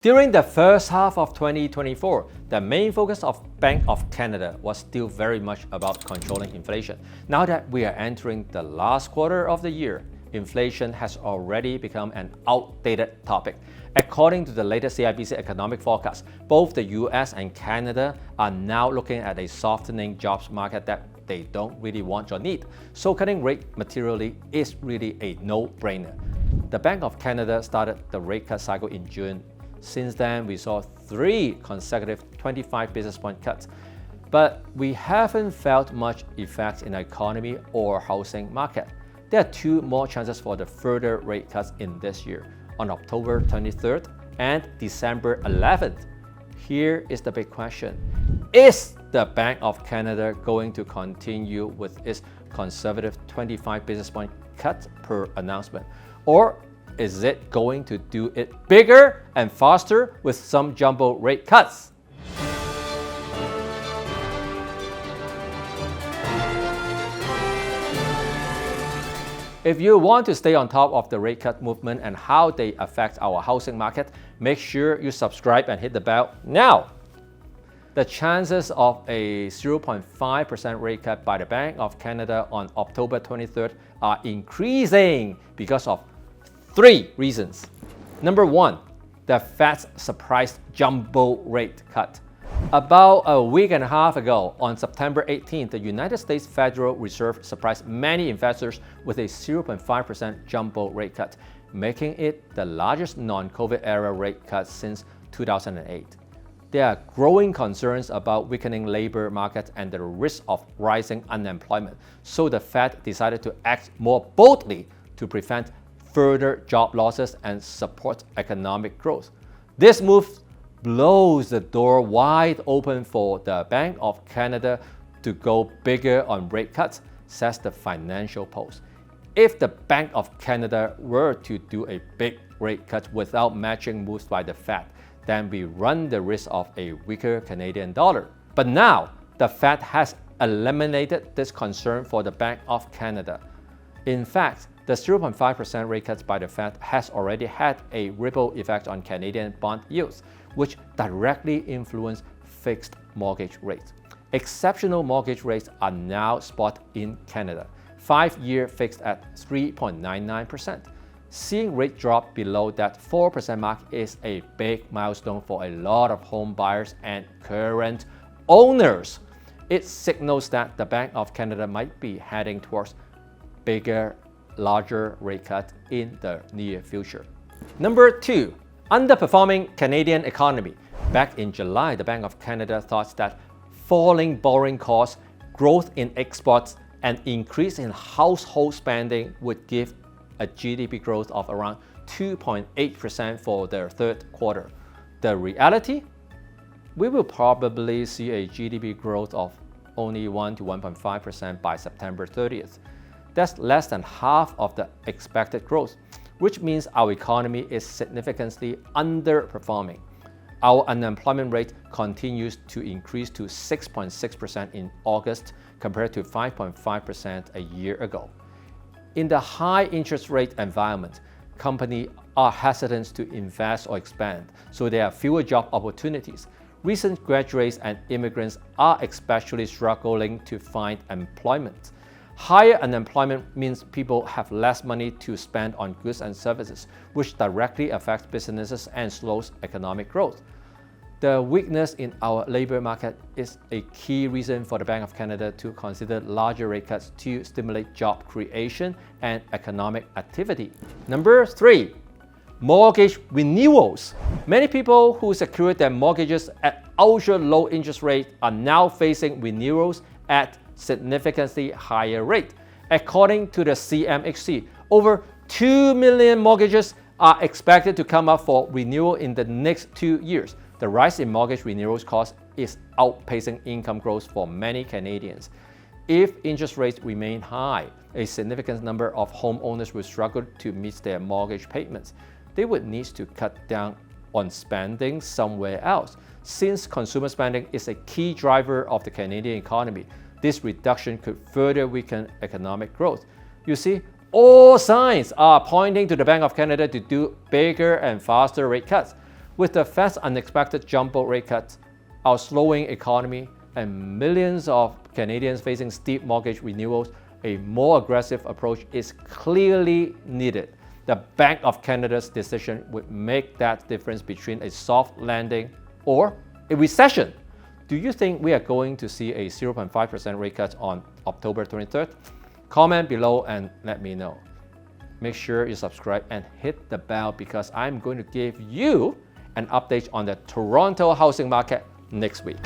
During the first half of 2024, the main focus of Bank of Canada was still very much about controlling inflation. Now that we are entering the last quarter of the year, inflation has already become an outdated topic. According to the latest CIBC economic forecast, both the US and Canada are now looking at a softening jobs market that they don't really want or need. So cutting rate materially is really a no-brainer. The Bank of Canada started the rate cut cycle in June. Since then, we saw 3 consecutive 25 basis point cuts, but we haven't felt much effect in the economy or housing market. There are 2 more chances for the further rate cuts in this year, on October 23rd and December 11th. Here is the big question. Is the Bank of Canada going to continue with its conservative 25 basis point cut per announcement? Or is it going to do it bigger and faster with some jumbo rate cuts? If you want to stay on top of the rate cut movement and how they affect our housing market, make sure you subscribe and hit the bell now. The chances of a 0.5% rate cut by the Bank of Canada on October 23rd are increasing because of 3 reasons. Number 1, the Fed's surprise jumbo rate cut. About a week and a half ago, on September 18th, the United States Federal Reserve surprised many investors with a 0.5% jumbo rate cut, making it the largest non-COVID era rate cut since 2008. There are growing concerns about weakening labor market and the risk of rising unemployment, so the Fed decided to act more boldly to prevent further job losses and support economic growth. This move blows the door wide open for the Bank of Canada to go bigger on rate cuts, says the Financial Post. If the Bank of Canada were to do a big rate cut without matching moves by the Fed, then we run the risk of a weaker Canadian dollar. But now, the Fed has eliminated this concern for the Bank of Canada. In fact, the 0.5% rate cut by the Fed has already had a ripple effect on Canadian bond yields, which directly influence fixed mortgage rates. Exceptional mortgage rates are now spot in Canada, 5-year fixed at 3.99%. Seeing rate drop below that 4% mark is a big milestone for a lot of home buyers and current owners. It signals that the Bank of Canada might be heading towards bigger, larger rate cut in the near future. Number 2, underperforming Canadian economy. Back in July, the Bank of Canada thought that falling borrowing costs, growth in exports, and increase in household spending would give a GDP growth of around 2.8% for the third quarter. The reality? We will probably see a GDP growth of only 1 to 1.5% by September 30th. That's less than half of the expected growth, which means our economy is significantly underperforming. Our unemployment rate continues to increase to 6.6% in August compared to 5.5% a year ago. In the high interest rate environment, companies are hesitant to invest or expand, so there are fewer job opportunities. Recent graduates and immigrants are especially struggling to find employment. Higher unemployment means people have less money to spend on goods and services, which directly affects businesses and slows economic growth. The weakness in our labor market is a key reason for the Bank of Canada to consider larger rate cuts to stimulate job creation and economic activity. Number 3, mortgage renewals. Many people who secured their mortgages at ultra-low interest rates are now facing renewals at significantly higher rate. According to the CMHC, over 2 million mortgages are expected to come up for renewal in the next 2 years. The rise in mortgage renewals cost is outpacing income growth for many Canadians. If interest rates remain high, a significant number of homeowners will struggle to meet their mortgage payments. They would need to cut down on spending somewhere else. Since consumer spending is a key driver of the Canadian economy, this reduction could further weaken economic growth. You see, all signs are pointing to the Bank of Canada to do bigger and faster rate cuts. With the Fed's unexpected jumbo rate cuts, our slowing economy, and millions of Canadians facing steep mortgage renewals, a more aggressive approach is clearly needed. The Bank of Canada's decision would make that difference between a soft landing or a recession. Do you think we are going to see a 0.5% rate cut on October 23rd? Comment below and let me know. Make sure you subscribe and hit the bell because I'm going to give you an update on the Toronto housing market next week.